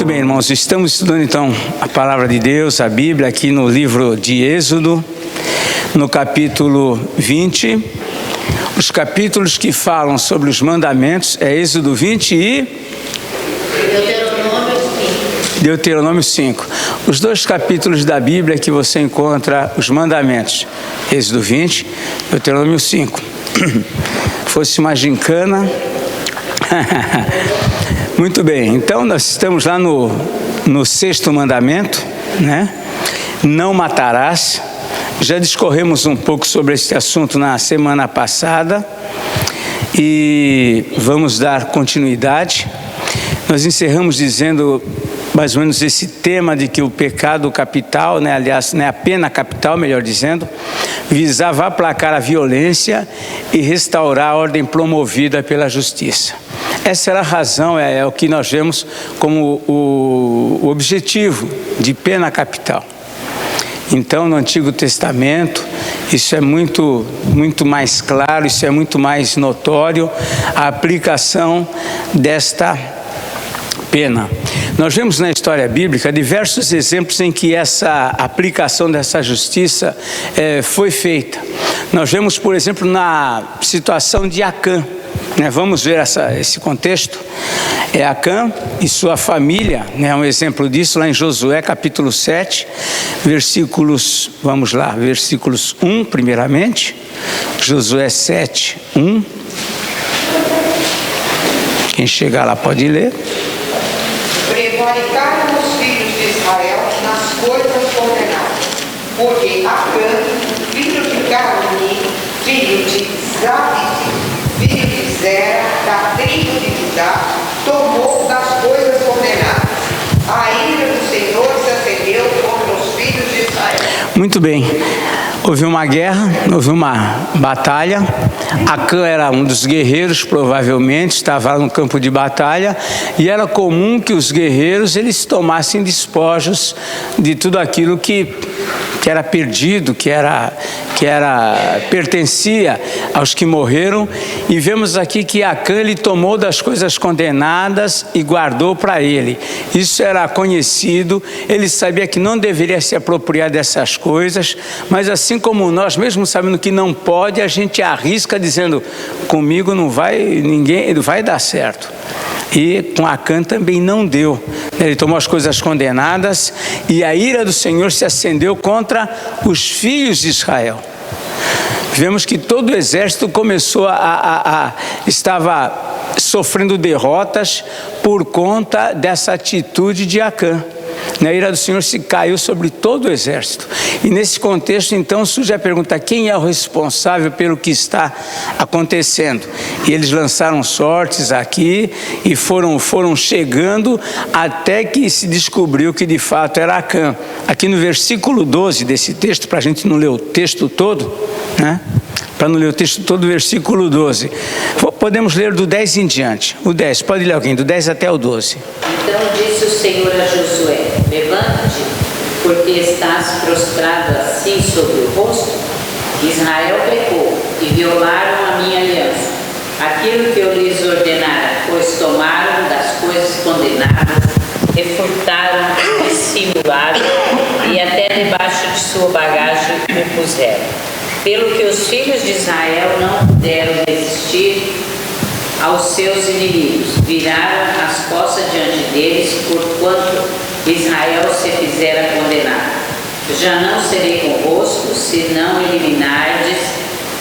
Muito bem, irmãos, estamos estudando então a palavra de Deus, a Bíblia, aqui no livro de Êxodo, no capítulo 20. Os capítulos que falam sobre os mandamentos é Êxodo 20 e Deuteronômio 5. Os dois capítulos da Bíblia que você encontra os mandamentos, Êxodo 20, Deuteronômio 5. Fosse uma gincana. Muito bem, então nós estamos lá no sexto mandamento, né? Não matarás. Já discorremos um pouco sobre esse assunto na semana passada e vamos dar continuidade. Nós encerramos dizendo mais ou menos esse tema de que o pecado capital, né, aliás, né, a pena capital, melhor dizendo, visava aplacar a violência e restaurar a ordem promovida pela justiça. Essa era a razão, é o que nós vemos como o objetivo de pena capital. Então, no Antigo Testamento, isso é muito mais claro, isso é muito mais notório, a aplicação desta pena. Nós vemos na história bíblica diversos exemplos em que essa aplicação dessa justiça foi feita. Nós vemos, por exemplo, na situação de Acã. Vamos ver esse contexto. Acã e sua família, um exemplo disso lá em Josué capítulo 7, versículos, vamos lá, versículos 1 primeiramente, Josué 7, 1. Quem chegar lá pode ler. Prevaricaram os filhos de Israel nas coisas condenadas, porque Acã, filho de Carmi, filho de Zabdi, filho de Zera, da tribo de Judá, tomou das coisas condenadas. A ira do Senhor se acendeu contra os filhos de Israel. Muito bem. Houve uma guerra, houve uma batalha. Acã era um dos guerreiros, provavelmente, estava no campo de batalha, e era comum que os guerreiros eles tomassem despojos de tudo aquilo que era perdido, que pertencia aos que morreram. E vemos aqui que Acã ele tomou das coisas condenadas e guardou para ele. Isso era conhecido, ele sabia que não deveria se apropriar dessas coisas, mas assim como nós, mesmo sabendo que não pode, a gente arrisca dizendo, comigo não vai dar certo. E com Acã também não deu. Ele tomou as coisas condenadas e a ira do Senhor se acendeu contra os filhos de Israel. Vemos que todo o exército começou estava sofrendo derrotas por conta dessa atitude de Acã. A ira do Senhor se caiu sobre todo o exército. E nesse contexto, então, surge a pergunta, quem é o responsável pelo que está acontecendo? E eles lançaram sortes aqui e foram chegando até que se descobriu que de fato era Acã. Aqui no versículo 12 desse texto, para a gente não ler o texto todo, para não ler o texto todo, versículo 12. Podemos ler do 10 em diante. O 10, pode ler alguém, do 10 até o 12. Então disse o Senhor a Josué, levanta-te, porque estás prostrado assim sobre o rosto? Israel pecou e violaram a minha aliança. Aquilo que eu lhes ordenara, pois tomaram das coisas condenadas, e furtaram, dissimularam, e até debaixo de sua bagagem o puseram. Pelo que os filhos de Israel não puderam resistir aos seus inimigos, viraram as costas diante deles, porquanto Israel se fizera condenar. Já não serei convosco, se não eliminardes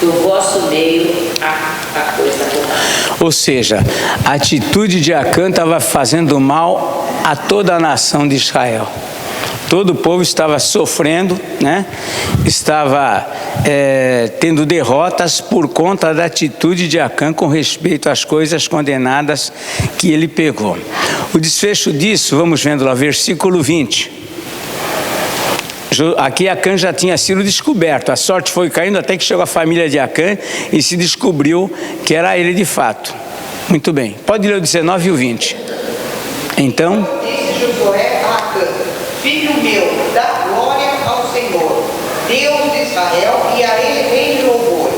do vosso meio a coisa corrupta. Ou seja, a atitude de Acã estava fazendo mal a toda a nação de Israel. Todo o povo estava sofrendo, estava tendo derrotas por conta da atitude de Acã com respeito às coisas condenadas que ele pegou. O desfecho disso, vamos vendo lá, versículo 20. Aqui Acã já tinha sido descoberto, a sorte foi caindo até que chegou a família de Acã e se descobriu que era ele de fato. Muito bem, pode ler o 19 e o 20. Então disse Josué a Acã, filho meu, dá glória ao Senhor, Deus de Israel, e a ele rende louvores.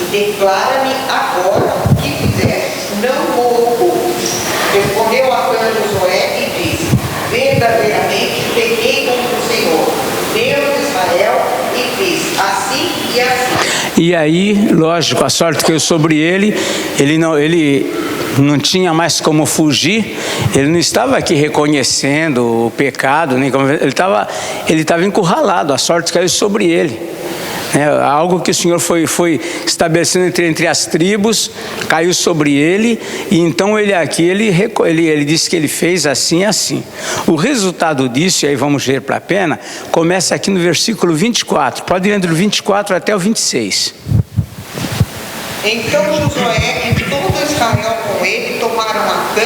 E declara-me agora o que fizeste, não o ocultes. Respondeu Acã a Josué e disse, E aí, lógico, a sorte caiu sobre ele, ele não tinha mais como fugir, ele não estava aqui reconhecendo o pecado, nem como, ele estava encurralado, a sorte caiu sobre ele. Algo que o Senhor foi estabelecendo entre as tribos, caiu sobre ele, e então ele disse que ele fez assim e assim. O resultado disso, e aí vamos ver para a pena, começa aqui no versículo 24, pode ir do 24 até o 26. Então Josué e todo Israel com ele tomaram Acã,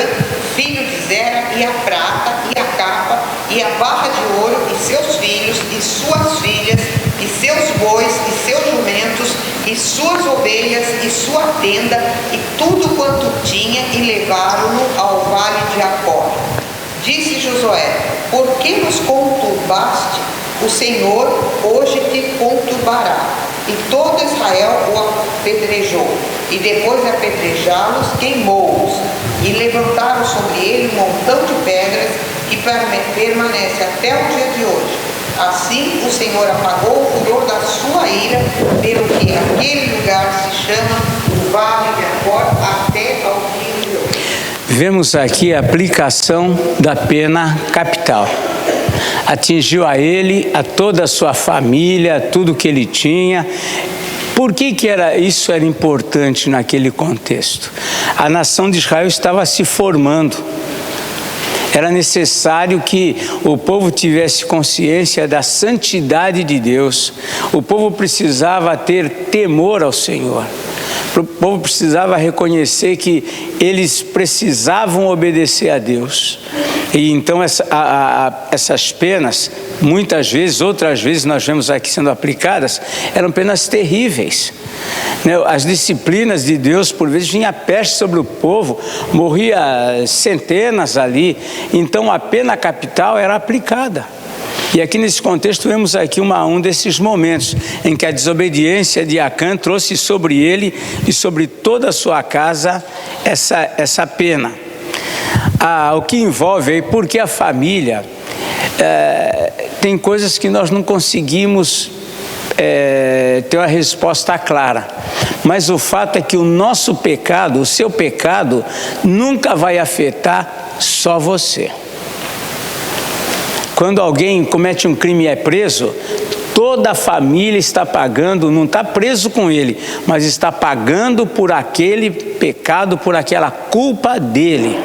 filho de Zera, e a prata, e a capa, e a barra de ouro, e seus filhos, e suas filhas, e seus bois, e seus jumentos, e suas ovelhas, e sua tenda, e tudo quanto tinha, e levaram-no ao vale de Acor. Disse Josué: por que nos conturbaste? O Senhor hoje te conturbará. E todo Israel o apedrejou, e depois de apedrejá-los, queimou-os, e levantaram sobre ele um montão de pedras, que permanece até o dia de hoje. Assim o Senhor apagou o furor da sua ira, pelo que aquele lugar se chama o Vale de Acor até ao dia de hoje. Vemos aqui a aplicação da pena capital. Atingiu a ele, a toda a sua família, tudo que ele tinha. Por que isso era importante naquele contexto? A nação de Israel estava se formando. Era necessário que o povo tivesse consciência da santidade de Deus. O povo precisava ter temor ao Senhor. O povo precisava reconhecer que eles precisavam obedecer a Deus. E então essas penas, muitas vezes, outras vezes nós vemos aqui sendo aplicadas, eram penas terríveis. As disciplinas de Deus, por vezes, vinha peste sobre o povo, morria centenas ali. Então a pena capital era aplicada. E aqui nesse contexto vemos aqui um desses momentos em que a desobediência de Acã trouxe sobre ele e sobre toda a sua casa essa pena. O que envolve aí, porque a família tem coisas que nós não conseguimos ter uma resposta clara, mas o fato é que o nosso pecado, o seu pecado, nunca vai afetar só você. Quando alguém comete um crime e é preso, toda a família está pagando, não está preso com ele, mas está pagando por aquele pecado, por aquela culpa dele.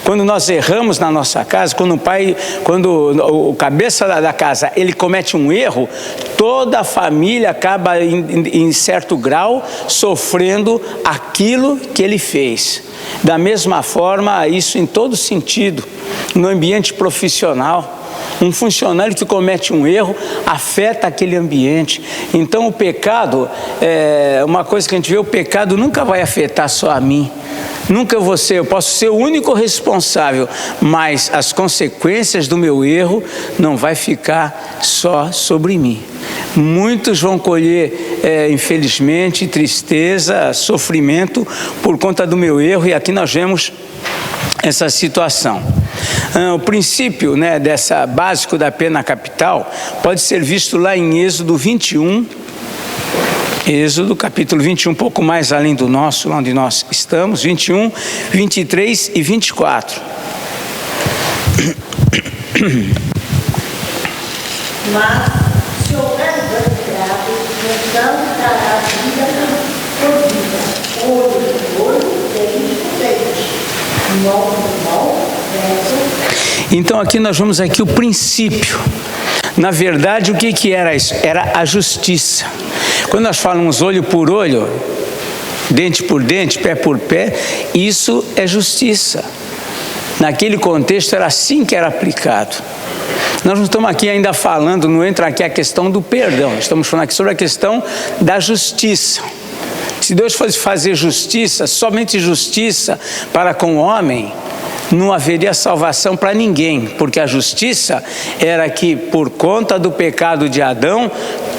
Quando nós erramos na nossa casa, quando o cabeça da casa, ele comete um erro, toda a família acaba em certo grau sofrendo aquilo que ele fez. Da mesma forma, isso em todo sentido, no ambiente profissional. Um funcionário que comete um erro afeta aquele ambiente. Então o pecado, uma coisa que a gente vê, o pecado nunca vai afetar só a mim. Nunca eu posso ser o único responsável, mas as consequências do meu erro não vai ficar só sobre mim. Muitos vão colher, infelizmente, tristeza, sofrimento por conta do meu erro, e aqui nós vemos essa situação. O princípio, dessa básico da pena capital pode ser visto lá em Êxodo 21, Êxodo capítulo 21, um pouco mais além do nosso, lá onde nós estamos, 21, 23 e 24. Mas, se houver dano grave, então dará vida por vida, olho por olho, dente por dente, mão por mão, verso. Então aqui nós vemos aqui o princípio. Na verdade, o que era isso? Era a justiça. Quando nós falamos olho por olho, dente por dente, pé por pé, isso é justiça. Naquele contexto era assim que era aplicado. Nós não estamos aqui ainda falando, não entra aqui a questão do perdão, estamos falando aqui sobre a questão da justiça. Se Deus fosse fazer justiça, somente justiça para com o homem, não haveria salvação para ninguém, porque a justiça era que, por conta do pecado de Adão,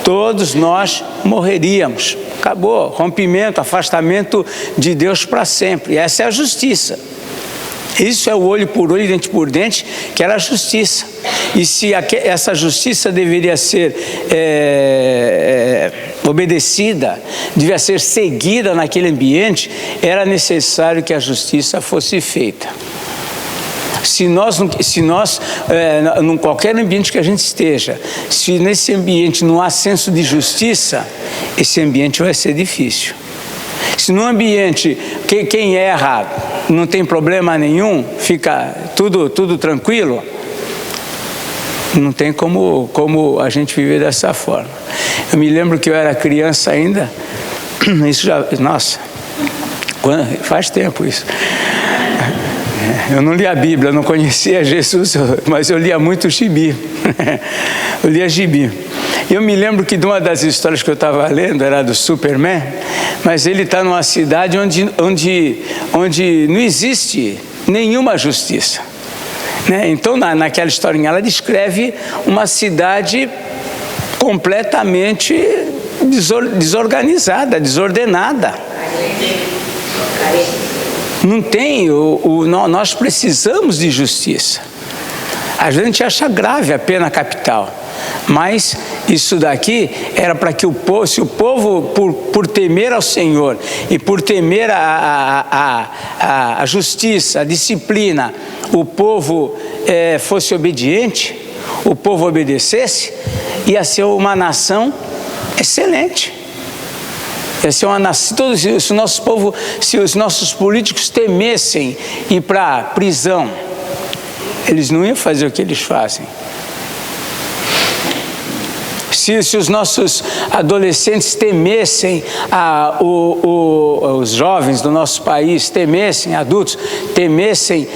todos nós morreríamos. Acabou, rompimento, afastamento de Deus para sempre. E essa é a justiça. Isso é o olho por olho, dente por dente, que era a justiça. E se essa justiça deveria ser obedecida, devia ser seguida naquele ambiente, era necessário que a justiça fosse feita. Se nós, em qualquer ambiente que a gente esteja, se nesse ambiente não há senso de justiça, esse ambiente vai ser difícil. Se no ambiente quem erra não tem problema nenhum, fica tudo tranquilo, não tem como a gente viver dessa forma. Eu me lembro que eu era criança ainda, isso já, nossa, faz tempo isso. Eu não lia a Bíblia, não conhecia Jesus, mas eu lia muito gibi. Eu lia gibi. Eu me lembro que de uma das histórias que eu estava lendo, era do Superman, mas ele está numa cidade onde não existe nenhuma justiça. Né? Então, naquela historinha, ela descreve uma cidade completamente desorganizada, desordenada. Não tem, nós precisamos de justiça. A gente acha grave a pena capital, mas isso daqui era para que o povo, se o povo, por temer ao Senhor e por temer a justiça, a disciplina, o povo fosse obediente, o povo obedecesse, ia ser uma nação excelente. Ia ser uma nação, se os nossos políticos temessem ir para a prisão, eles não iam fazer o que eles fazem. Se os nossos adolescentes temessem, os jovens do nosso país temessem, adultos, temessem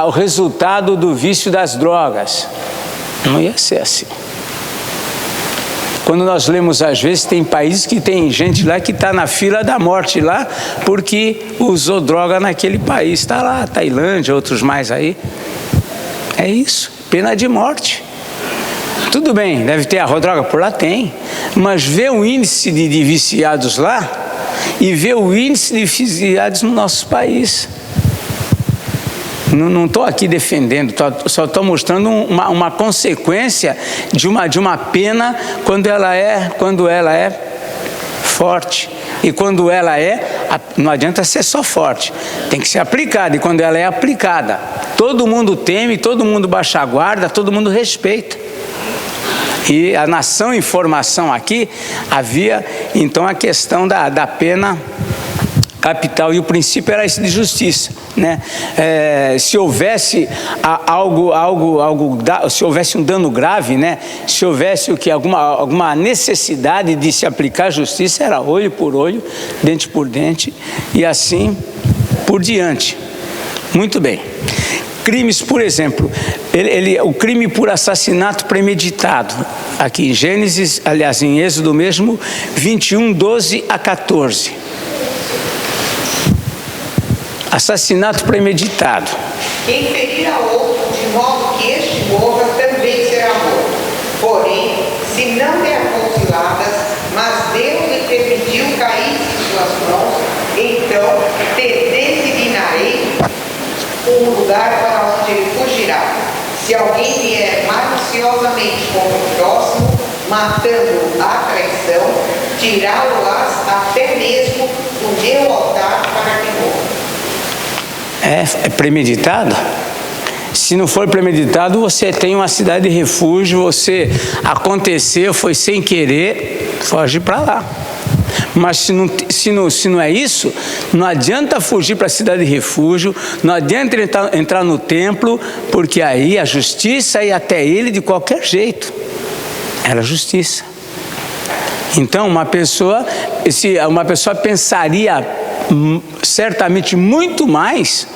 o resultado do vício das drogas, não ia ser assim. Quando nós lemos, às vezes, tem países que tem gente lá que está na fila da morte lá, porque usou droga naquele país. Está lá, Tailândia, outros mais aí. É isso, pena de morte. Tudo bem, deve ter a droga por lá, tem. Mas vê o índice de viciados lá e vê o índice de viciados no nosso país. Não estou aqui defendendo, só estou mostrando uma consequência de uma pena quando ela é forte. E quando ela não adianta ser só forte, tem que ser aplicada. E quando ela é aplicada, todo mundo teme, todo mundo baixa a guarda, todo mundo respeita. E a nação em formação aqui, havia então a questão da pena capital, e o princípio era esse de justiça, né? Se houvesse se houvesse um dano grave, né? Se houvesse alguma necessidade de se aplicar a justiça, era olho por olho, dente por dente e assim por diante. Muito bem. Crimes, por exemplo, o crime por assassinato premeditado, aqui em Gênesis, aliás, em Êxodo mesmo, 21, 12 a 14. Assassinato premeditado. Quem ferir a outro de modo que este morra também será morto. Porém, se não der fuziladas, mas Deus lhe permitiu cair em suas mãos, então te designarei um lugar para onde ele fugirá. Se alguém vier maliciosamente contra o próximo, matando a traição, tirá-lo-ás até mesmo do meu altar para que morra. É premeditado? Se não for premeditado, você tem uma cidade de refúgio, aconteceu, foi sem querer, foge para lá. Mas se não é isso, não adianta fugir para a cidade de refúgio, não adianta entrar no templo, porque aí a justiça ia até ele de qualquer jeito. Era justiça. Então uma pessoa pensaria certamente muito mais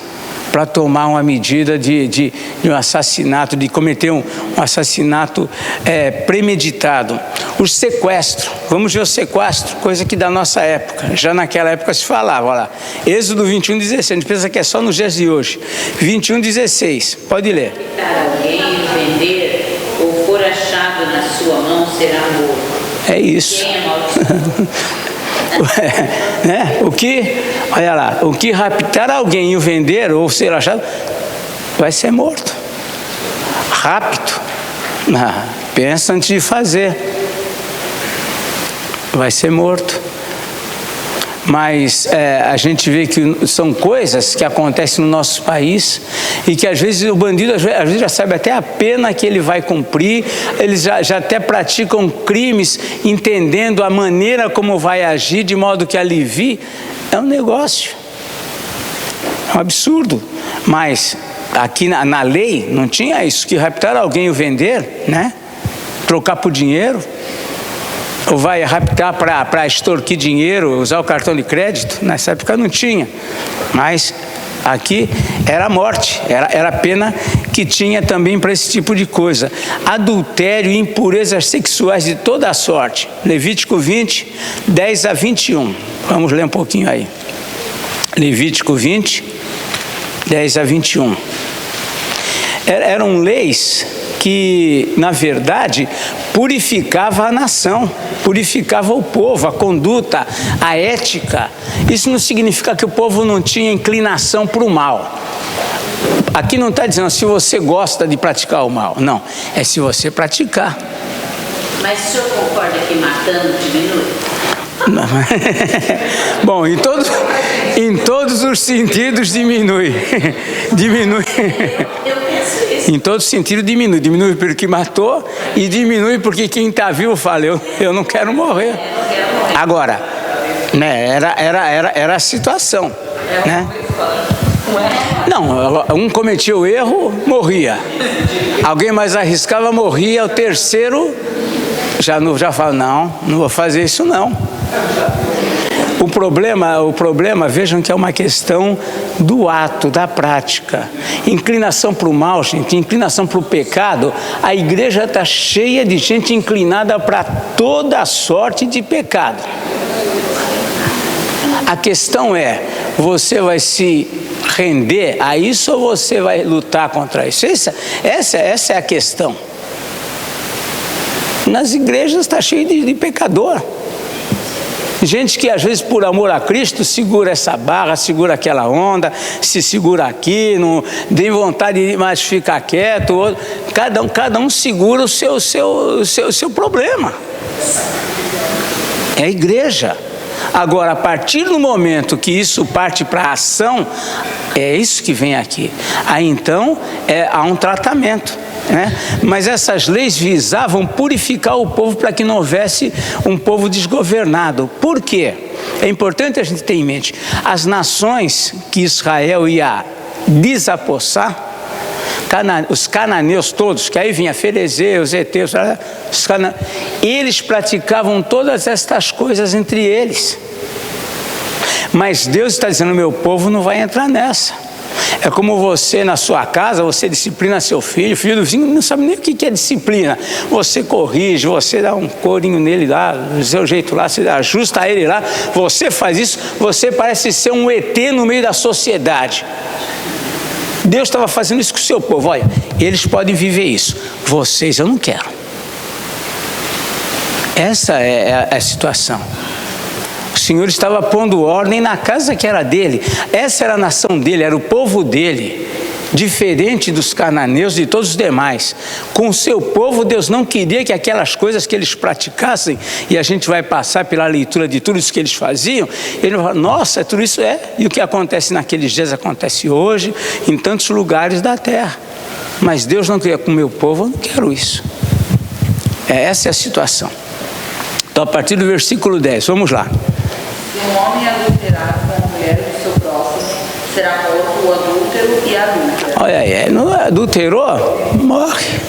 para tomar uma medida de um assassinato, de cometer um assassinato premeditado. O sequestro, vamos ver o sequestro, coisa que da nossa época, já naquela época se falava, olha lá, Êxodo 21, 16, a gente pensa que é só nos dias de hoje, 21, 16, pode ler. Alguém vender ou for achado na sua mão será morto. É isso. Quem é maldição? Né? Olha lá, o que raptar alguém e o vender ou ser achado vai ser morto. Rápido. Pensa antes de fazer. vai ser morto. Mas a gente vê que são coisas que acontecem no nosso país e que às vezes o bandido às vezes já sabe até a pena que ele vai cumprir, eles já até praticam crimes entendendo a maneira como vai agir, de modo que alivie. É um negócio, é um absurdo. Mas aqui na lei não tinha isso, que raptar alguém e o vender, né? Trocar por dinheiro. Ou vai raptar para extorquir dinheiro, usar o cartão de crédito. Nessa época não tinha. Mas aqui era morte, era a pena que tinha também para esse tipo de coisa. Adultério e impurezas sexuais de toda a sorte. Levítico 20, 10 a 21. Vamos ler um pouquinho aí. Levítico 20, 10 a 21. Eram leis que, na verdade, purificava a nação, purificava o povo, a conduta, a ética. Isso não significa que o povo não tinha inclinação para o mal. Aqui não está dizendo se você gosta de praticar o mal, não, é se você praticar. Mas o senhor concorda que matando diminui? Não. Bom, em todos os sentidos diminui. Diminui. Eu penso isso. Em todo sentido diminui. Diminui porque matou e diminui porque quem está vivo fala, eu não quero morrer. Agora, né, era a situação, né? Não, um cometia o erro, morria. Alguém mais arriscava, morria. O terceiro já fala, não vou fazer isso não. O problema, vejam que é uma questão do ato, da prática. Inclinação para o mal, gente, inclinação para o pecado. A igreja está cheia de gente inclinada para toda sorte de pecado. A questão é, você vai se render a isso ou você vai lutar contra isso? Essa é a questão. Nas igrejas está cheio de pecador. Gente que às vezes por amor a Cristo segura essa barra, segura aquela onda, se segura aqui, não tem vontade de mais ficar quieto. Cada um segura o seu problema. É a igreja. Agora, a partir do momento que isso parte para a ação, é isso que vem aqui. Aí então há um tratamento. Né? Mas essas leis visavam purificar o povo para que não houvesse um povo desgovernado. Por quê? É importante a gente ter em mente, as nações que Israel ia desapossar, os cananeus todos, que aí vinha Ferezeus, Heteus, eles praticavam todas estas coisas entre eles. Mas Deus está dizendo, meu povo não vai entrar nessa. É como você na sua casa, você disciplina seu filho, o filho do vizinho não sabe nem o que é disciplina. Você corrige, você dá um corinho nele lá, do seu jeito lá, você ajusta ele lá, você faz isso, você parece ser um ET no meio da sociedade. Deus estava fazendo isso com o seu povo, olha, eles podem viver isso, vocês eu não quero. Essa é a situação. O Senhor estava pondo ordem na casa que era dele. Essa era a nação dele, era o povo dele. Diferente dos cananeus e de todos os demais. Com o seu povo, Deus não queria que aquelas coisas que eles praticassem, e a gente vai passar pela leitura de tudo isso que eles faziam, ele vai falar, nossa, tudo isso é. E o que acontece naqueles dias acontece hoje, em tantos lugares da terra. Mas Deus não queria com o meu povo, eu não quero isso. Essa é a situação. Então, a partir do versículo 10, vamos lá. Se um homem adulterar com a mulher do seu próximo, será morto o adúltero e a adúltera. Olha aí, não adulterou? Morre.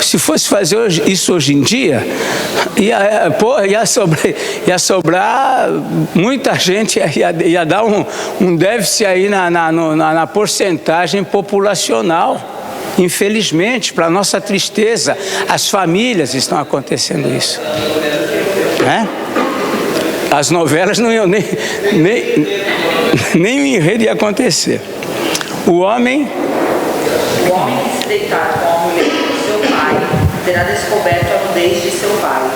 Se fosse fazer isso hoje em dia, ia sobrar muita gente, ia dar um déficit aí na porcentagem populacional. Infelizmente, para nossa tristeza, as famílias estão acontecendo isso. Né? As novelas não iam nem o enredo ia acontecer. O homem que se deitar com a mulher de seu pai terá descoberto a nudez de seu pai.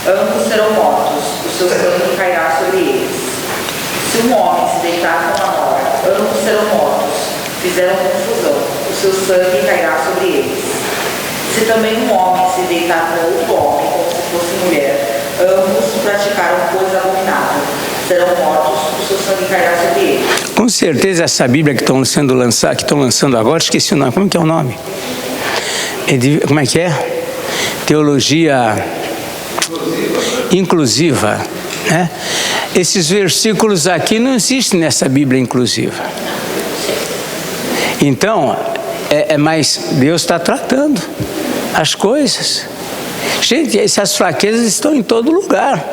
Ambos serão mortos, o seu sangue cairá sobre eles. Se um homem se deitar com a nora, ambos serão mortos, fizeram confusão, o seu sangue cairá sobre eles. Se também um homem se deitar com outro homem, fosse mulher. Ambos praticaram coisa abominável. Serão mortos, o seu sangue cairá sobre eles. Com certeza essa Bíblia que estão lançando agora, esqueci o nome, como que é o nome? Como é que é? Teologia inclusiva, né? Esses versículos aqui não existem nessa Bíblia inclusiva. Então, mas Deus está tratando as coisas. Gente, essas fraquezas estão em todo lugar.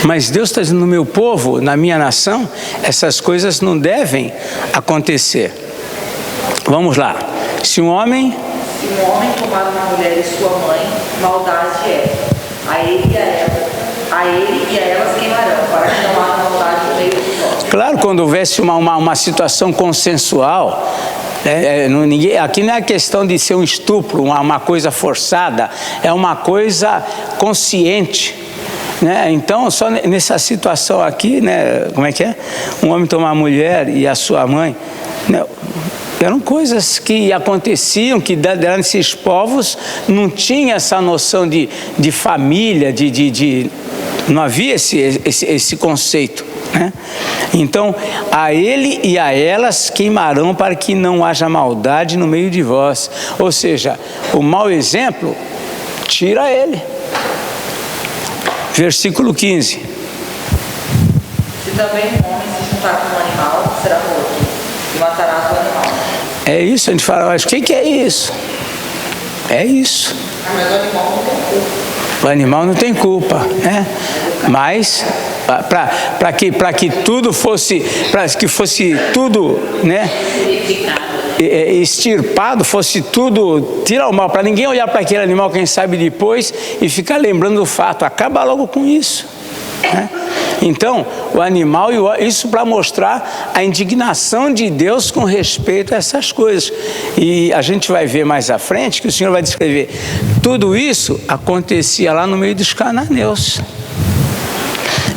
Mas Deus está dizendo: no meu povo, na minha nação, essas coisas não devem acontecer. Vamos lá. Se um homem tomar uma mulher e sua mãe, maldade é. A ele e a elas queimarão, para que não haja maldade no meio dos homens. Claro, quando houvesse uma situação consensual, aqui não é questão de ser um estupro, uma coisa forçada, é uma coisa consciente, né? Então, só nessa situação aqui, né, como é que é? Um homem tomar a mulher e a sua mãe, né? Eram coisas que aconteciam, que durante esses povos não tinha essa noção de família, não havia esse conceito, né? Então, a ele e a elas queimarão para que não haja maldade no meio de vós. Ou seja, o mau exemplo, tira ele. Versículo 15. Se também um homem se juntar com um animal, será morto, e matará o animal. É isso, a gente fala, mas o que é isso? É isso. Mas o animal não tem culpa. O animal não tem culpa, né? Mas para que tudo fosse, tudo, né, extirpado, fosse tudo, tirar o mal, para ninguém olhar para aquele animal, quem sabe depois, e ficar lembrando do fato. Acaba logo com isso, né? Então, o animal, isso para mostrar a indignação de Deus com respeito a essas coisas. E a gente vai ver mais à frente que o Senhor vai descrever. Tudo isso acontecia lá no meio dos cananeus.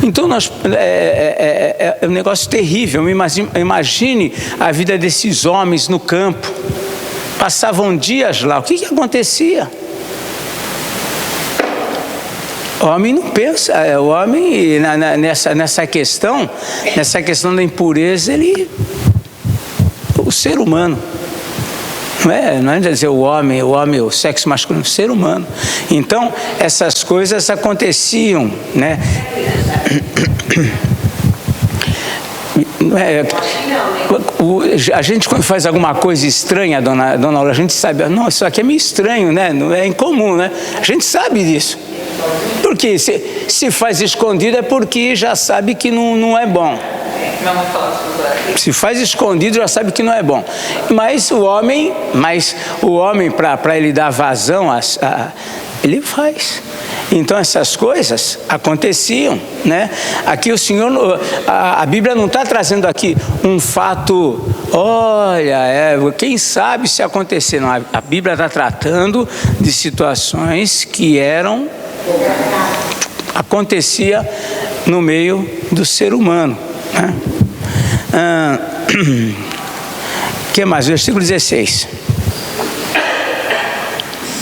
Então, é um negócio terrível. Imagine a vida desses homens no campo. Passavam dias lá. O que acontecia? O homem não pensa, o homem nessa questão da impureza, o ser humano, não é dizer o homem, o sexo masculino, o ser humano. Então, essas coisas aconteciam, né? A gente, quando faz alguma coisa estranha, dona Laura, a gente sabe, não, isso aqui é meio estranho, né? Não é incomum, né? A gente sabe disso. Porque se faz escondido é porque já sabe que não é bom. Se faz escondido já sabe que não é bom. Mas o homem para ele dar vazão, ele faz. Então essas coisas aconteciam, né? Aqui o Senhor, a Bíblia não está trazendo aqui um fato, olha, quem sabe se acontecer. Não, a Bíblia está tratando de situações que acontecia no meio do ser humano, né? Que mais? Versículo 16.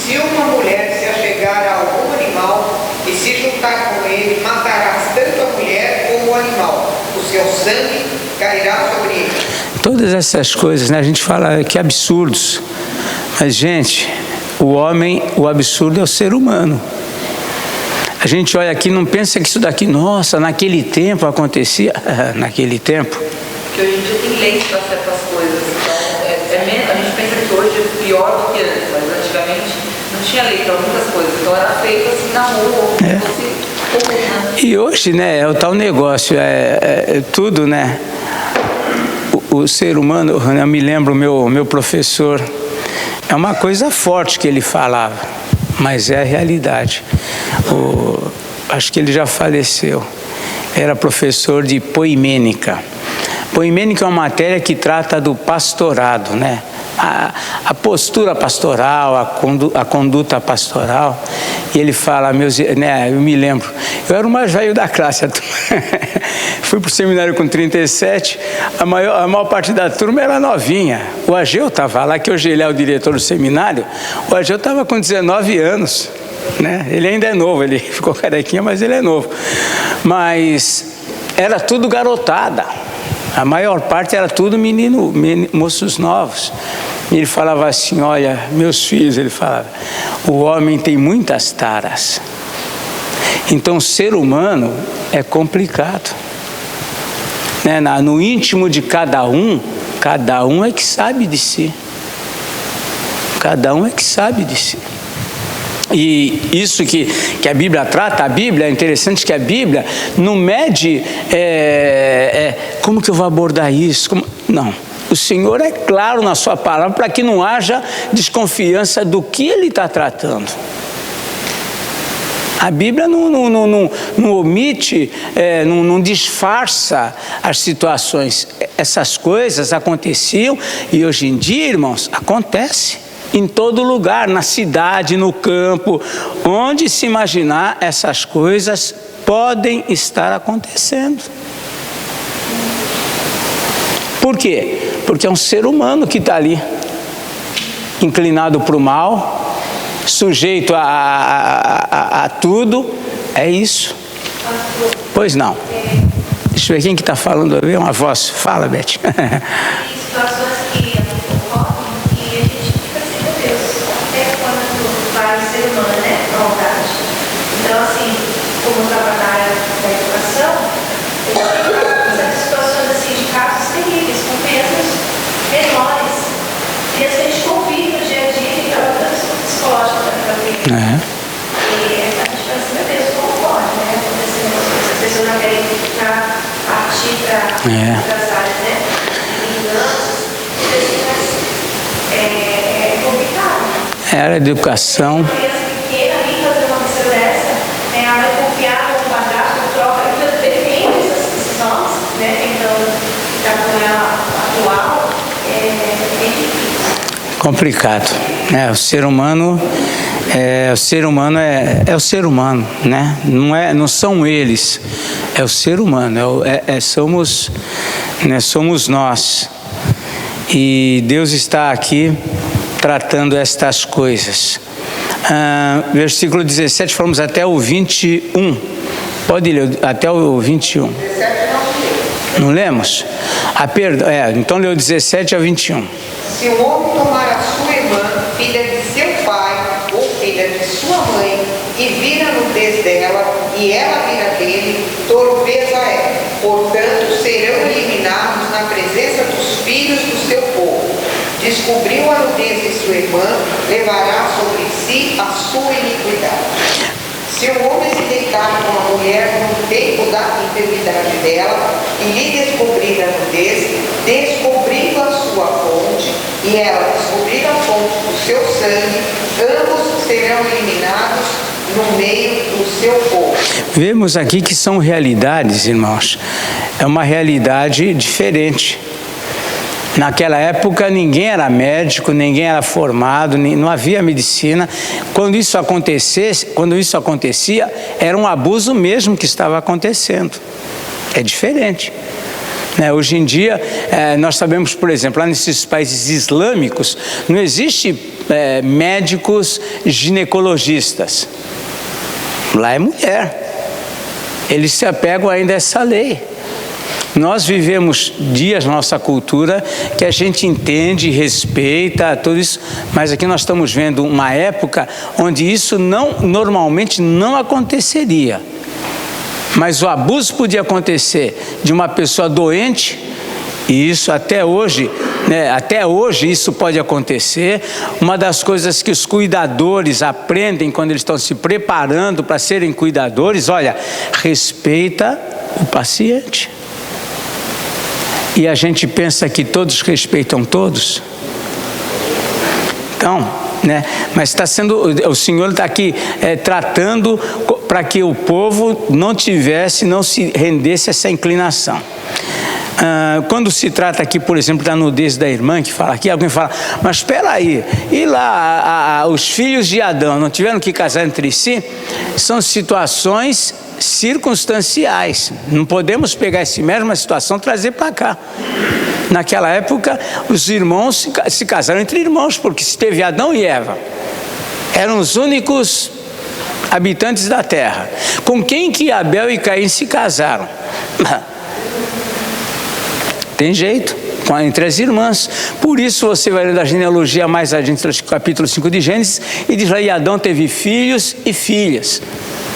Se uma mulher se achegar a algum animal e se juntar com ele, matarás tanto a mulher como o animal. O seu sangue cairá sobre ele. Todas essas coisas, né? A gente fala que absurdos. Mas, gente, o absurdo é o ser humano. A gente olha aqui e não pensa que isso daqui, nossa, naquele tempo acontecia. Naquele tempo. Porque hoje em dia tem leis para certas coisas. Então, a gente pensa que hoje é pior do que antes, mas antigamente não tinha lei para muitas coisas. Então era feito assim na rua, como fosse comum, né? E hoje, né, é o tal negócio, tudo, né? O ser humano, eu me lembro, meu professor, é uma coisa forte que ele falava, mas é a realidade. Acho que ele já faleceu. Era professor de poimênica. Poimênica é uma matéria que trata do pastorado, né? A postura pastoral, a conduta pastoral. E ele fala, né, eu me lembro, eu era o mais velho da classe, fui para o seminário com 37, a maior parte da turma era novinha. O Ageu estava lá, que hoje ele é o diretor do seminário, o Ageu estava com 19 anos. né? Ele ainda é novo, ele ficou carequinha, mas ele é novo. Mas era tudo garotada. A maior parte era tudo moços novos. E ele falava assim, olha, meus filhos, ele falava, o homem tem muitas taras. Então, o ser humano é complicado. Né? No íntimo de cada um é que sabe de si. Cada um é que sabe de si. E isso que a Bíblia trata, a Bíblia, é interessante que a Bíblia não mede como que eu vou abordar isso. Não. O Senhor é claro na sua palavra para que não haja desconfiança do que Ele está tratando. A Bíblia não omite, não disfarça as situações. Essas coisas aconteciam e hoje em dia, irmãos, acontece em todo lugar, na cidade, no campo, onde se imaginar, essas coisas podem estar acontecendo. Por quê? Porque é um ser humano que está ali, inclinado para o mal, sujeito a tudo, é isso. Pois não. Deixa eu ver quem que está falando, eu vi uma voz. Fala, Beth. Situações que ocorrem e a gente fica assim, meu Deus, até quando vai o ser humano, né? Vontade. Então, assim, como eu estava na área da educação, eu tive situações assim de casos terríveis, com crianças menores, crianças que a gente convive no dia a dia e estava dando psicológico para a vida. E a gente pensa assim, meu Deus, como pode, né? Acontecer negócio, as pessoas não querem partir para outras áreas, né? É complicado. Era educação. Uma criança pequena vir fazer uma missão dessa, ela vai confiar no padrasto, no próprio, ainda defende esses homens, né? Então, ficar com ela atual é difícil. Complicado, né? O ser humano é o ser humano, né? Não são eles, é o ser humano, somos nós. E Deus está aqui tratando estas coisas. Versículo 17, falamos até o 21. Pode ler até o 21. Não lemos? Então leu 17 a 21. Se o homem tomar a sua irmã, filha de seu pai ou filha de sua mãe, e vir a nudez dela, e ela vir a dele, torpeza é. Portanto, serão eliminados na presença dos filhos do seu povo. Descobriu a nudez de sua irmã, levará sobre si a sua iniquidade. Se o homem se deitar com a mulher no tempo da enfermidade dela, e lhe descobrir a nudez, descobrindo a sua fonte, e ela descobrir a fonte do seu sangue, ambos serão eliminados no meio do seu povo. Vemos aqui que são realidades, irmãos. É uma realidade diferente. Naquela época ninguém era médico, ninguém era formado, não havia medicina. Quando isso acontecia, era um abuso mesmo que estava acontecendo. É diferente. Hoje em dia, nós sabemos, por exemplo, lá nesses países islâmicos, não existe médicos ginecologistas. Lá é mulher. Eles se apegam ainda a essa lei. Nós vivemos dias na nossa cultura que a gente entende, respeita tudo isso, mas aqui nós estamos vendo uma época onde isso normalmente não aconteceria. Mas o abuso podia acontecer de uma pessoa doente, e isso até hoje isso pode acontecer. Uma das coisas que os cuidadores aprendem quando eles estão se preparando para serem cuidadores, olha, respeita o paciente. E a gente pensa que todos respeitam todos. Então, mas o Senhor está aqui tratando para que o povo não se rendesse a essa inclinação. Quando se trata aqui, por exemplo, da nudez da irmã, que fala aqui, alguém fala, mas espera aí, e lá os filhos de Adão não tiveram que casar entre si? São situações circunstanciais. Não podemos pegar essa mesma situação e trazer para cá. Naquela época, os irmãos se casaram entre irmãos, porque se teve Adão e Eva, eram os únicos habitantes da terra. Com quem que Abel e Caim se casaram? Tem jeito, entre as irmãs. Por isso você vai ler da genealogia mais adiante, no capítulo 5 de Gênesis, e diz lá, e Adão teve filhos e filhas.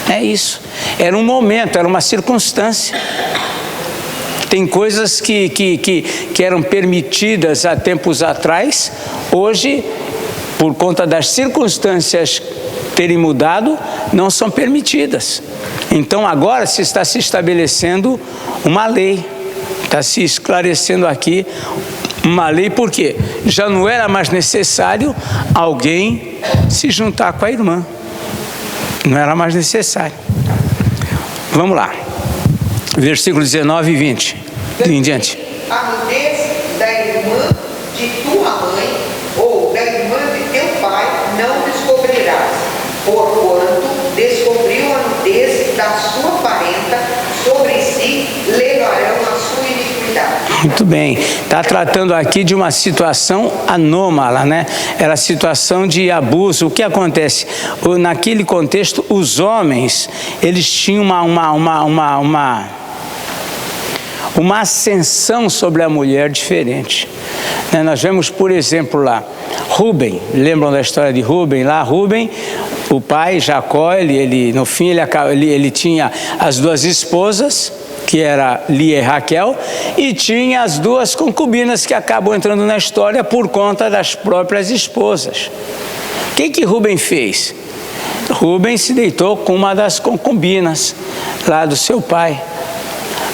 É isso. Era um momento, era uma circunstância. Tem coisas que eram permitidas há tempos atrás, hoje, por conta das circunstâncias terem mudado, não são permitidas. Então agora se está se estabelecendo uma lei, está se esclarecendo aqui uma lei, porque já não era mais necessário alguém se juntar com a irmã, não era mais necessário. Vamos lá, versículo 19 e 20 em diante. A nudez da irmã de tua mãe ou da irmã de teu pai não descobrirás, porquanto descobriu a nudez da sua parenta, sobre si levarão a sua iniquidade. Muito bem, está tratando aqui de uma situação anômala, né? Era a situação de abuso. O que acontece? Naquele contexto, os homens, eles tinham uma ascensão sobre a mulher diferente. Nós vemos, por exemplo, lá, Rúben, lembram da história de Rúben? Lá, Rúben, o pai, Jacó, no fim ele tinha as duas esposas, que era Lia e Raquel, e tinha as duas concubinas que acabam entrando na história por conta das próprias esposas. O que Rúben fez? Rúben se deitou com uma das concubinas lá do seu pai.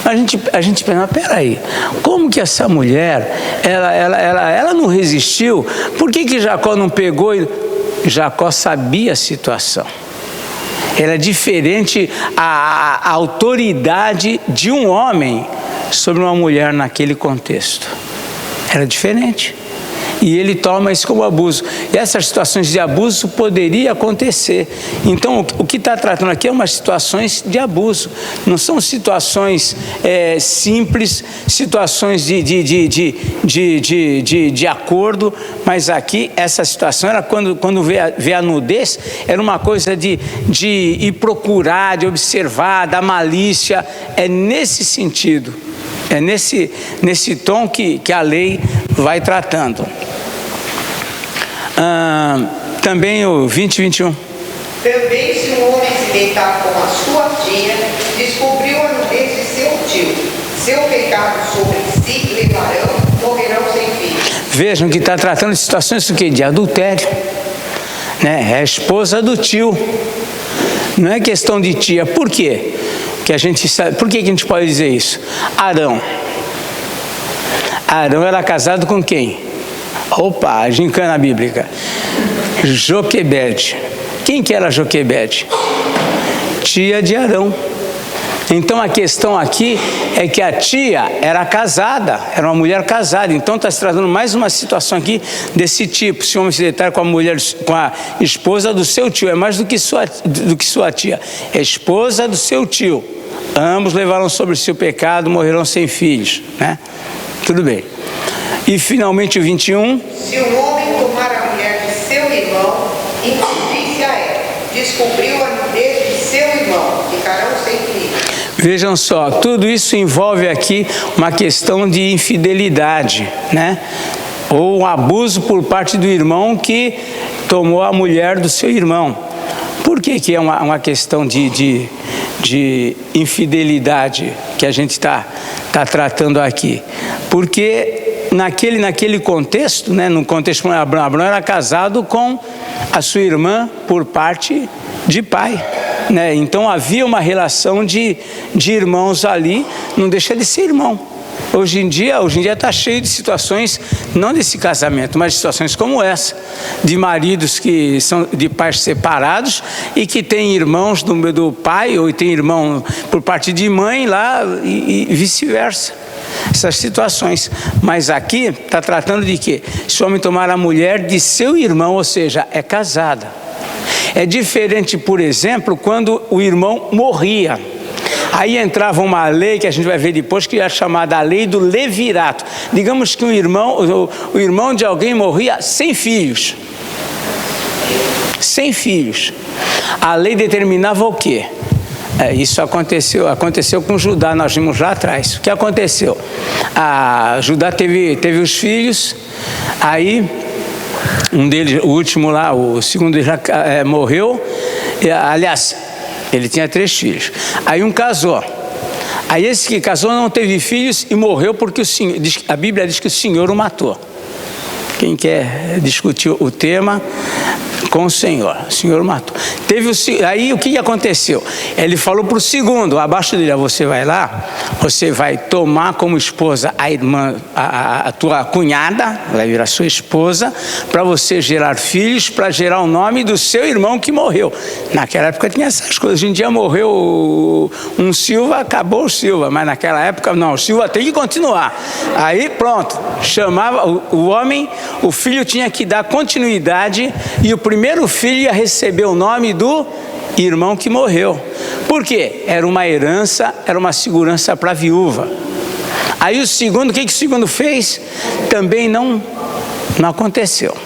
A gente pensa, peraí, como que essa mulher, ela não resistiu? Por que Jacó não pegou? Jacó sabia a situação. Era diferente a autoridade de um homem sobre uma mulher naquele contexto. Era diferente. E ele toma isso como abuso. E essas situações de abuso poderiam acontecer. Então, o que está tratando aqui é umas situações de abuso. Não são situações simples, situações de acordo, mas aqui essa situação era quando vê a nudez, era uma coisa de ir procurar, de observar, da malícia. É nesse sentido. É nesse tom que a lei vai tratando. Também o 20 e 21. Também se um homem se deitar com a sua tia, descobriu a nudez de seu tio. Seu pecado sobre si levarão, morrerão sem filhos. Vejam que está tratando de situações de adultério. Né? É a esposa do tio. Não é questão de tia. Por quê? Que a gente sabe, por que a gente pode dizer isso? Arão era casado com quem? Opa, gincana bíblica. Joquebede. Quem que era Joquebede? Tia de Arão. Então a questão aqui é que a tia era casada, era uma mulher casada. Então está se tratando mais uma situação aqui desse tipo. Se o homem se deitar com a esposa do seu tio, é mais do que sua tia, é esposa do seu tio. Ambos levaram sobre si o pecado, morrerão sem filhos, né? Tudo bem. E finalmente o 21. Se um homem tomar a mulher de seu irmão, injustiça é, descobriu a nudez de seu irmão, ficarão sem filhos. Vejam só, tudo isso envolve aqui uma questão de infidelidade, né? Ou um abuso por parte do irmão que tomou a mulher do seu irmão. Por que é uma questão de infidelidade que a gente está tratando aqui? Porque naquele contexto, né, no contexto de Abraão era casado com a sua irmã por parte de pai, né? Então havia uma relação de irmãos ali, não deixa de ser irmão. Hoje em dia está cheio de situações, não desse casamento, mas de situações como essa, de maridos que são de pais separados e que têm irmãos do pai, ou tem irmão por parte de mãe lá e vice-versa. Essas situações. Mas aqui está tratando de quê? Se o homem tomar a mulher de seu irmão, ou seja, é casada. É diferente, por exemplo, quando o irmão morria. Aí entrava uma lei que a gente vai ver depois, que é chamada a lei do levirato. Digamos que o irmão de alguém morria sem filhos. Sem filhos. A lei determinava o quê? Isso aconteceu com Judá, nós vimos lá atrás. O que aconteceu? Judá teve os filhos, aí um deles, o último lá, o segundo já morreu. Aliás, ele tinha 3 filhos. Aí um casou. Aí esse que casou não teve filhos e morreu porque a Bíblia diz que o Senhor o matou. Quem quer discutir o tema com o Senhor matou. Aí o que aconteceu? Ele falou para o segundo, abaixo dele: você vai lá, você vai tomar como esposa a irmã, a tua cunhada, vai virar sua esposa, para você gerar filhos, para gerar o nome do seu irmão que morreu. Naquela época tinha essas coisas. Hoje em dia morreu um Silva, acabou o Silva, mas naquela época não, o Silva tem que continuar. Aí pronto, chamava o homem, o filho tinha que dar continuidade e o primeiro filho ia receber o nome do irmão que morreu. Por quê? Era uma herança, era uma segurança para a viúva. Aí o segundo, o que o segundo fez? Também não aconteceu.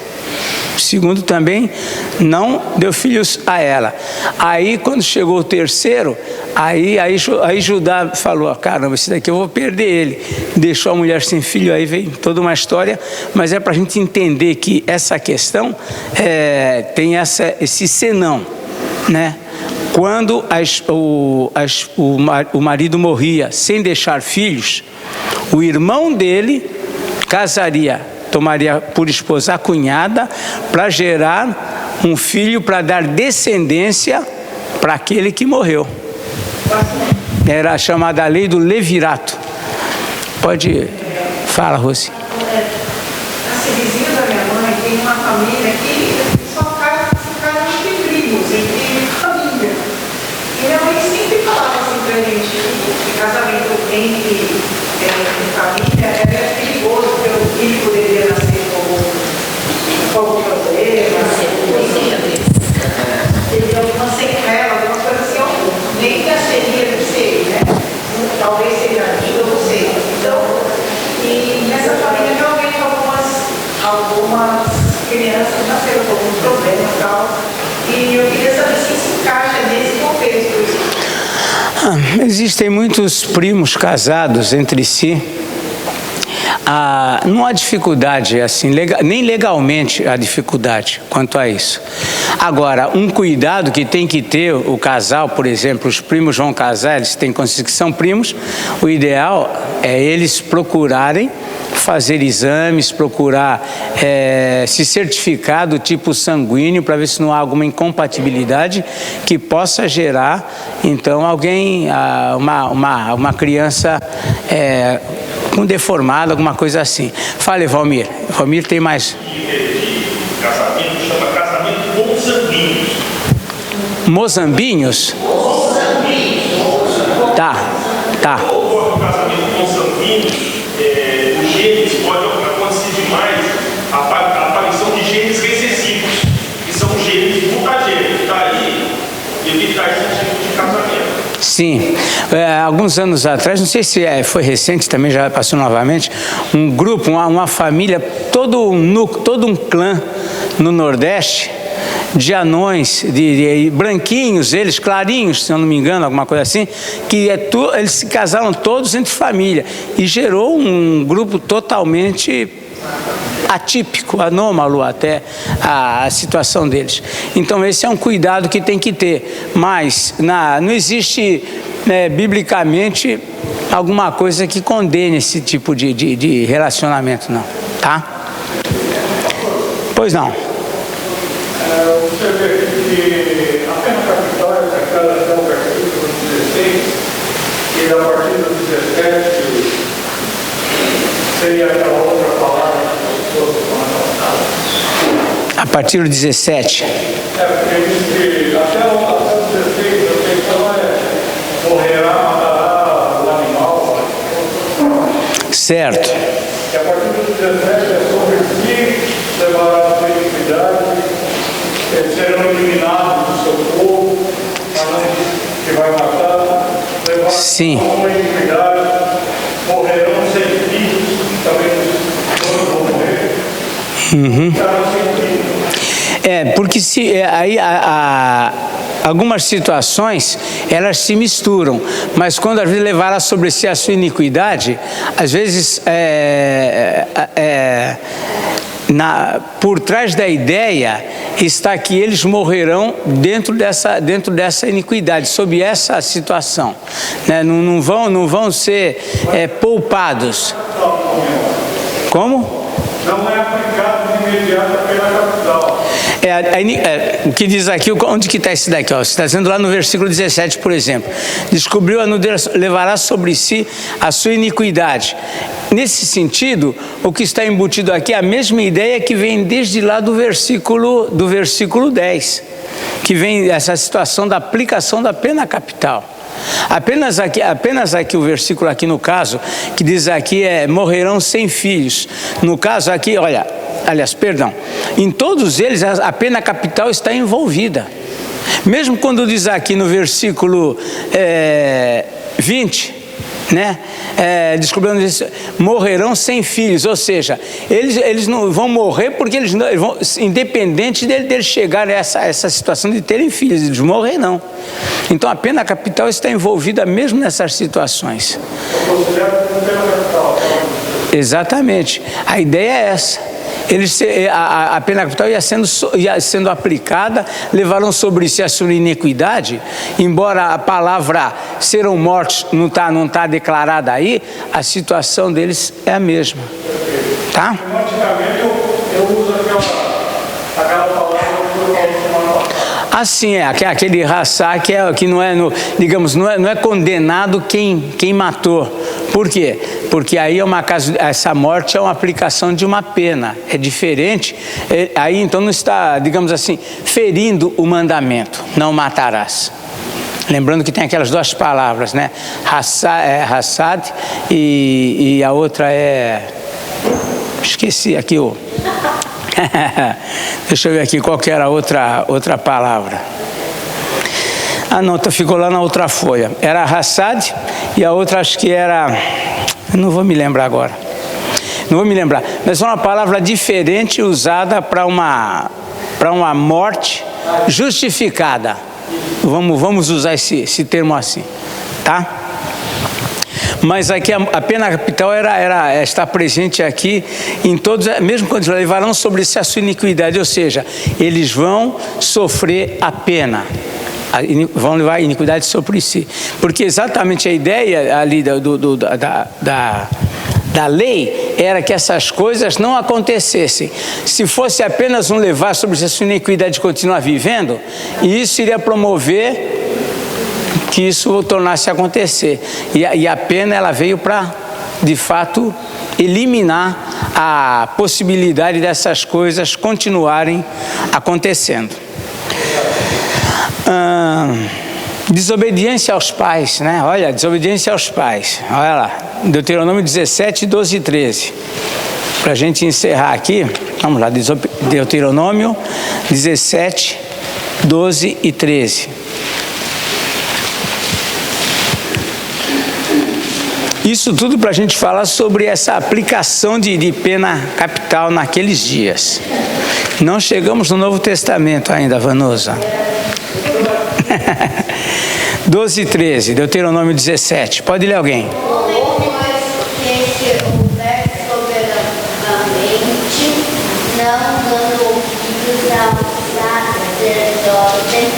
O segundo também não deu filhos a ela. Aí quando chegou o terceiro, aí Judá falou: caramba, esse daqui eu vou perder ele. Deixou a mulher sem filho, aí veio toda uma história, mas é para a gente entender que essa questão tem esse senão, né? Quando o marido morria sem deixar filhos, o irmão dele tomaria por esposa a cunhada para gerar um filho, para dar descendência para aquele que morreu. Era a chamada lei do levirato. Pode fala, Rossi. Assim, vizinho da minha mãe tem uma família que só casa entre primos, entre família. E minha mãe sempre falava assim pra gente que casamento entre família era perigoso, porque o filho poderia nascer com algum problema, teria alguma sequela, alguma coisa assim, nem nasceria, não sei, né? Talvez seja amigo, não sei. Então, e nessa família realmente algumas crianças nasceram com algum problema e tal. E eu queria saber se isso encaixa nesse contexto. Existem muitos primos casados entre si. Não há dificuldade assim, nem legalmente há dificuldade quanto a isso. Agora, um cuidado que tem que ter o casal, por exemplo, os primos vão casar, eles têm consciência que são primos, o ideal é eles procurarem fazer exames, procurar se certificar do tipo sanguíneo para ver se não há alguma incompatibilidade que possa gerar, então, alguém, uma criança com deformado, alguma coisa assim. Fale, Valmir. Valmir tem mais. De casamento chama casamento mozambinhos. Mozambinhos? Tá. Ou o casamento mozambinhos, os genes pode acontecer demais a aparição de genes recessivos, que são genes mutagênicos. Daí evitar esse tipo de casamento. Sim, alguns anos atrás, não sei se foi recente, também já passou novamente, um grupo, uma família, todo um clã no Nordeste, de anões, de branquinhos, eles clarinhos, se eu não me engano, alguma coisa assim, que eles se casaram todos entre família e gerou um grupo totalmente atípico, anômalo até a situação deles. Então esse é um cuidado que tem que ter, mas não existe biblicamente alguma coisa que condene esse tipo de relacionamento, não, tá? Pois não. Você vê que apenas a vitória daquela até o versículo 16 e a partir do 17 seria aquela outra palavra que as pessoas vão. A partir do 17. Porque diz que até o 16 a questão morrerá, matará o animal. Certo. E a partir do 17 é sobre si, levará a sua iniquidade, serão eliminados do seu povo, que vai matar, levarão a sua iniquidade, morrerão sem filhos, também todos vão morrer. Porque algumas situações, elas se misturam, mas quando às vezes levará sobre si a sua iniquidade, às vezes por trás da ideia está que eles morrerão dentro dessa iniquidade, sob essa situação, né? Não vão ser poupados. Como? Não é aplicado de imediato a pena capital. O que diz aqui, onde que está isso daqui? Está dizendo lá no versículo 17, por exemplo. Descobriu a nudez, levará sobre si a sua iniquidade. Nesse sentido, o que está embutido aqui é a mesma ideia que vem desde lá do versículo 10, que vem essa situação da aplicação da pena capital. Apenas aqui o versículo aqui no caso, que diz aqui morrerão sem filhos. No caso aqui, em todos eles a pena capital está envolvida. Mesmo quando diz aqui no versículo 20, né? Descobrindo isso, morrerão sem filhos, ou seja, eles não vão morrer porque eles vão, independente deles chegar a essa situação de terem filhos, eles vão morrer não. Então a pena capital está envolvida mesmo nessas situações. Exatamente, a ideia é essa. A pena capital ia sendo aplicada, levaram sobre si a sua iniquidade, embora a palavra serão mortos não tá declarada aí, a situação deles é a mesma, tá? Automaticamente eu uso aquela palavra que eu falei semana passada. Assim aquele raçá que não é, digamos, não é condenado quem matou. Por quê? Porque aí essa morte é uma aplicação de uma pena, é diferente. Aí então não está, digamos assim, ferindo o mandamento, não matarás. Lembrando que tem aquelas duas palavras, né? Hassad e a outra esqueci aqui o... Deixa eu ver aqui qual que era a outra palavra. Não, ficou lá na outra folha. Era Hassad e a outra acho que era... não vou me lembrar agora. Não vou me lembrar. Mas é uma palavra diferente usada para uma morte justificada. Vamos usar esse termo assim, tá? Mas aqui a pena capital está presente aqui em todos, mesmo quando eles levarão sobre si a sua iniquidade, ou seja, eles vão sofrer a pena, vão levar a iniquidade sobre si, porque exatamente a ideia ali da lei era que essas coisas não acontecessem. Se fosse apenas levar sobre si a sua iniquidade e continuar vivendo, e isso iria promover que isso tornasse a acontecer. E a pena ela veio para, de fato, eliminar a possibilidade dessas coisas continuarem acontecendo. Desobediência aos pais, né? Olha, desobediência aos pais. Olha lá, Deuteronômio 17, 12 e 13. Para a gente encerrar aqui, vamos lá, Deuteronômio 17, 12 e 13. Isso tudo para a gente falar sobre essa aplicação de pena capital naqueles dias. Não chegamos no Novo Testamento ainda, Vanusa. 12 e 13, Deuteronômio 17. Pode ler alguém. Não dando ouvidos ao sacerdote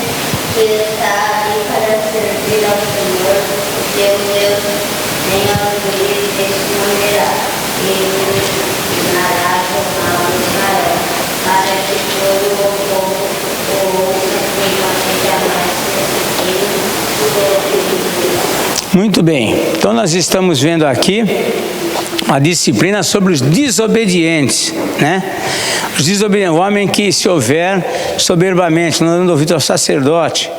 que está ali para servir ao Senhor, seu Deus, nem aos juízes responderá, e ensinará o mal de Israel, para que todo o povo ouça e jamais se Muito bem, então nós estamos vendo aqui a disciplina sobre os desobedientes, né? Os desobedientes, o homem que se houver soberbamente, não dando ouvido ao sacerdote,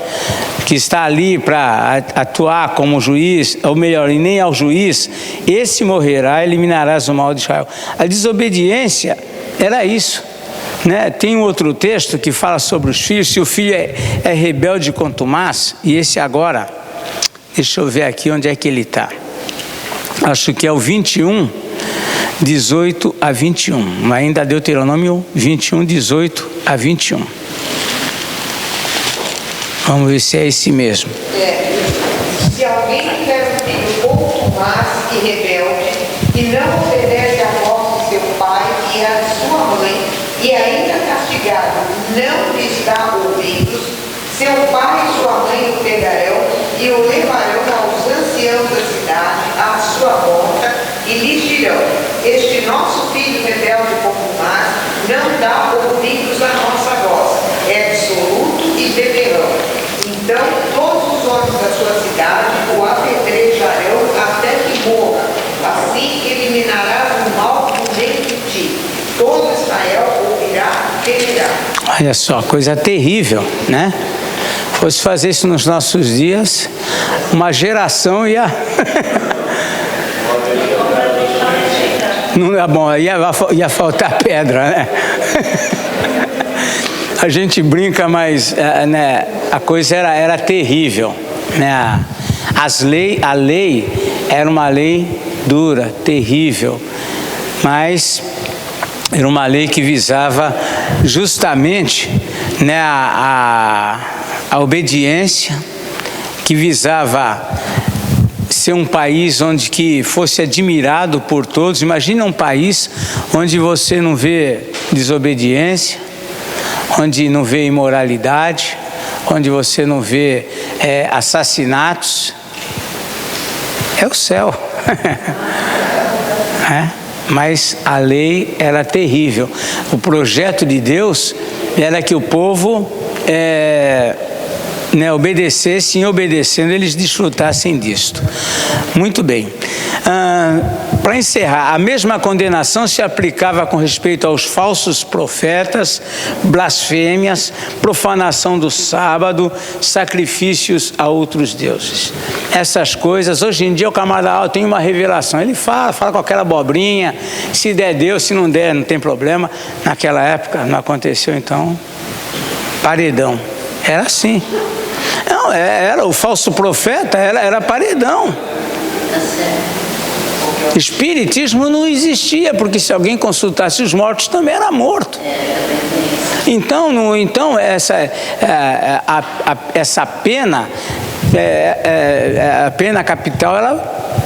que está ali para atuar como juiz, ou melhor, e nem ao juiz, esse morrerá, eliminarás o mal de Israel. A desobediência era isso, né? Tem um outro texto que fala sobre os filhos, se o filho é rebelde e contumaz, e esse agora, deixa eu ver aqui onde é que ele está. Acho que é o 21, 18 a 21. Ainda Deuteronômio 21, 18 a 21. Vamos ver se é esse mesmo. Se alguém tiver um filho contumaz e rebelde, e não obedece à voz de seu pai e à de sua mãe, e ainda castigado não lhes dá ouvidos, seu pai e sua mãe o pegarão e o levarão aos anciãos da cidade, à sua volta, e lhes dirão: este nosso filho rebelde e contumaz não dá ouvidos à nossa voz, é dissoluto e beberrão. Então todos os homens da sua cidade o apedrejarão até que morra. Assim eliminarás o mal do meio de ti. Todo Israel ouvirá e temerá. Olha só, coisa terrível, né? Fosse fazer isso nos nossos dias, uma geração ia... Não é bom, ia faltar pedra, né? A gente brinca, mas né, a coisa era terrível, né? A lei era uma lei dura, terrível, mas era uma lei que visava justamente, né, a obediência, que visava ser um país onde que fosse admirado por todos. Imagina um país onde você não vê desobediência, onde não vê imoralidade, onde você não vê assassinatos. É o céu. Mas a lei era terrível. O projeto de Deus era que o povo obedecesse, e obedecendo eles desfrutassem disto. Muito bem. Para encerrar, a mesma condenação se aplicava com respeito aos falsos profetas, blasfêmias, profanação do sábado, sacrifícios a outros deuses. Essas coisas, hoje em dia o camarada tem uma revelação, ele fala qualquer abobrinha, se der Deus, se não der, não tem problema. Naquela época não aconteceu, então, paredão. Era assim. Não, era o falso profeta, era paredão. Espiritismo não existia, porque se alguém consultasse os mortos também era morto. Então essa pena, a pena capital, ela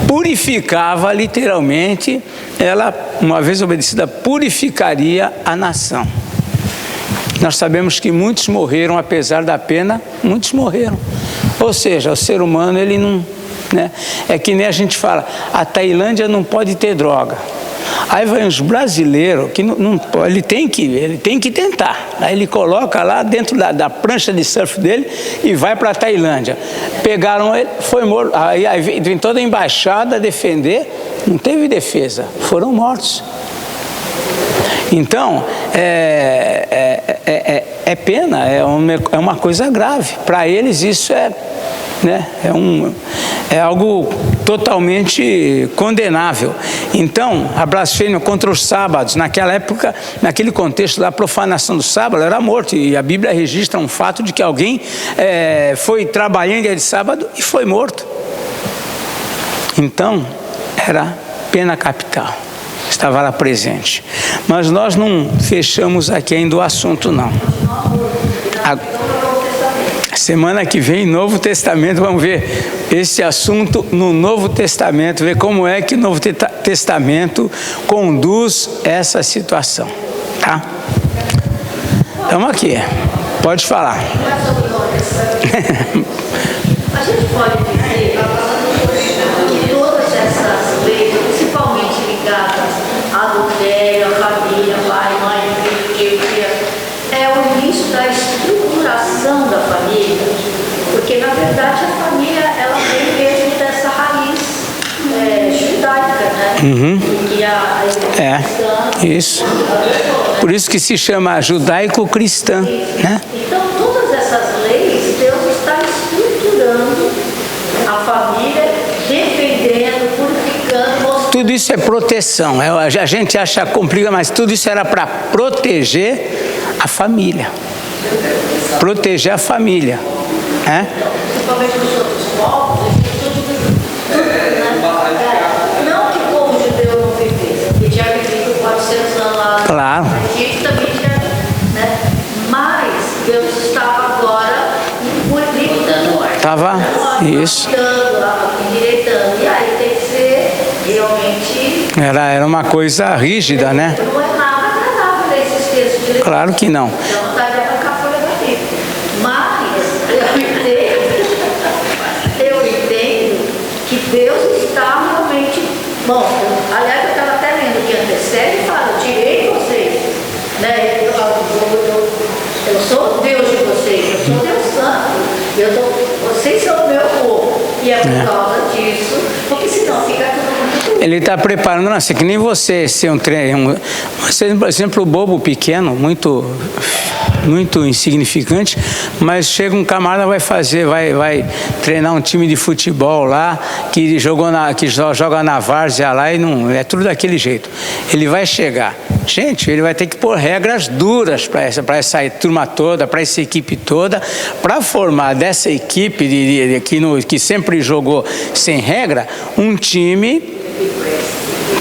purificava literalmente, ela, uma vez obedecida, purificaria a nação. Nós sabemos que muitos morreram, apesar da pena, muitos morreram. Ou seja, o ser humano, ele não... né? É que nem a gente fala, a Tailândia não pode ter droga. Aí vai uns brasileiros que não ele tem que tentar. Aí ele coloca lá dentro da prancha de surf dele e vai para a Tailândia. Pegaram ele, foi morto. Aí vem toda a embaixada defender, não teve defesa, foram mortos. Então, é pena, é uma coisa grave. Para eles isso é algo totalmente condenável. Então, a blasfêmia contra os sábados, naquela época, naquele contexto da profanação do sábado, era morto. E a Bíblia registra um fato de que alguém foi trabalhar em dia de sábado e foi morto. Então, era pena capital. Estava lá presente. Mas nós não fechamos aqui ainda o assunto, não. Semana que vem, Novo Testamento, vamos ver esse assunto no Novo Testamento, ver como é que o Novo Testamento conduz essa situação, tá? Estamos aqui, pode falar. A gente pode dizer que todas essas leis, principalmente ligadas a adultério, a família, pai, mãe, filho, é o início da estruturação da família, porque na verdade a família ela vem mesmo dessa raiz judaica, né? Isso. Por isso que se chama judaico-cristã, né? Então todas essas leis, Deus está estruturando a família, defendendo, purificando, mostrando. Tudo isso é proteção. A gente acha complicado, mas tudo isso era para proteger a família. Proteger a família. Principalmente os outros povos, não que como judeu não vivesse, pedia Isso. Endireitando. E aí tem que ser realmente... Era uma coisa rígida, né? Não é nada agradável ler esses textos direitos. Claro que não. Então não dá de arrancar a folha da Bíblia. Mas eu entendo que Deus está realmente... Bom, aliás, eu estava até lendo que antecede e fala, tirei vocês. Né? Eu sou o Deus de vocês, eu sou Deus Santo. Vocês são o meu povo. E é por causa disso, porque senão fica tudo muito... Ele está preparando, assim, que nem você ser por exemplo, bobo pequeno, muito insignificante, mas chega um camarada, vai treinar um time de futebol lá, que joga na várzea lá e não é tudo daquele jeito. Ele vai chegar, gente, ele vai ter que pôr regras duras para essa turma toda, para essa equipe toda, para formar dessa equipe que sempre jogou sem regra, um time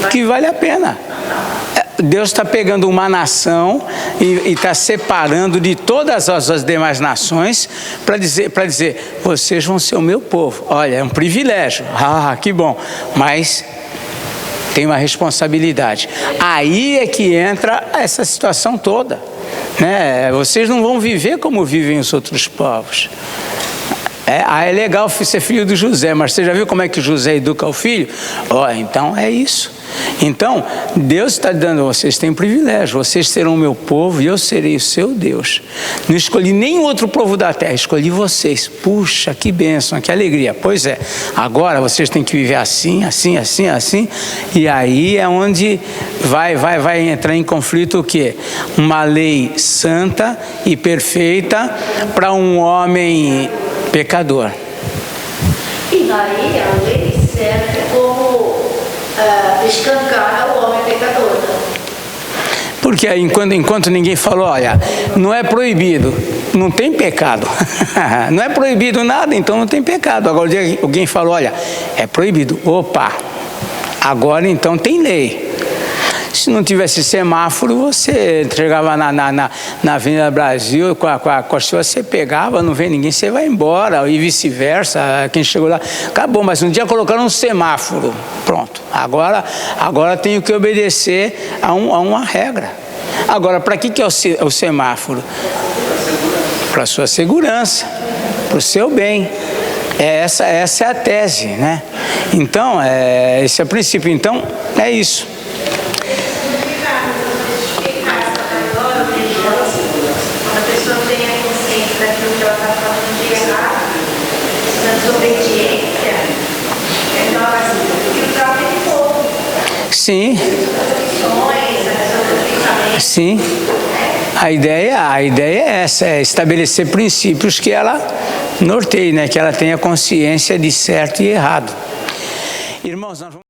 que vale a pena. Deus está pegando uma nação e está separando de todas as demais nações para dizer, vocês vão ser o meu povo. Olha, é um privilégio. Ah, que bom. Mas tem uma responsabilidade. Aí é que entra essa situação toda, né? Vocês não vão viver como vivem os outros povos. É legal ser filho de José, mas você já viu como é que José educa o filho? Então é isso. Então, Deus está dando, vocês têm um privilégio, vocês serão o meu povo e eu serei o seu Deus. Não escolhi nenhum outro povo da terra, escolhi vocês. Puxa, que bênção, que alegria. Pois é, agora vocês têm que viver assim, assim, assim, assim. E aí é onde vai entrar em conflito o quê? Uma lei santa e perfeita para um homem pecador. E daí a lei serve como escancar o homem pecador. Porque aí, enquanto ninguém falou, olha, não é proibido, não tem pecado. Não é proibido nada, então não tem pecado. Agora alguém falou, olha, é proibido. Opa, agora então tem lei. Se não tivesse semáforo, você chegava na Avenida Brasil, com a sua, você pegava, não vem ninguém, você vai embora, e vice-versa, quem chegou lá, acabou, mas um dia colocaram um semáforo, pronto, agora tenho que obedecer a uma regra. Agora, para que é o semáforo? Para a sua segurança, para o seu bem. Essa é a tese, né? Então, esse é o princípio, então, é isso. Sim. Sim. A ideia é essa, é estabelecer princípios que ela norteie, né? Que ela tenha consciência de certo e errado. Irmãos, nós vamos...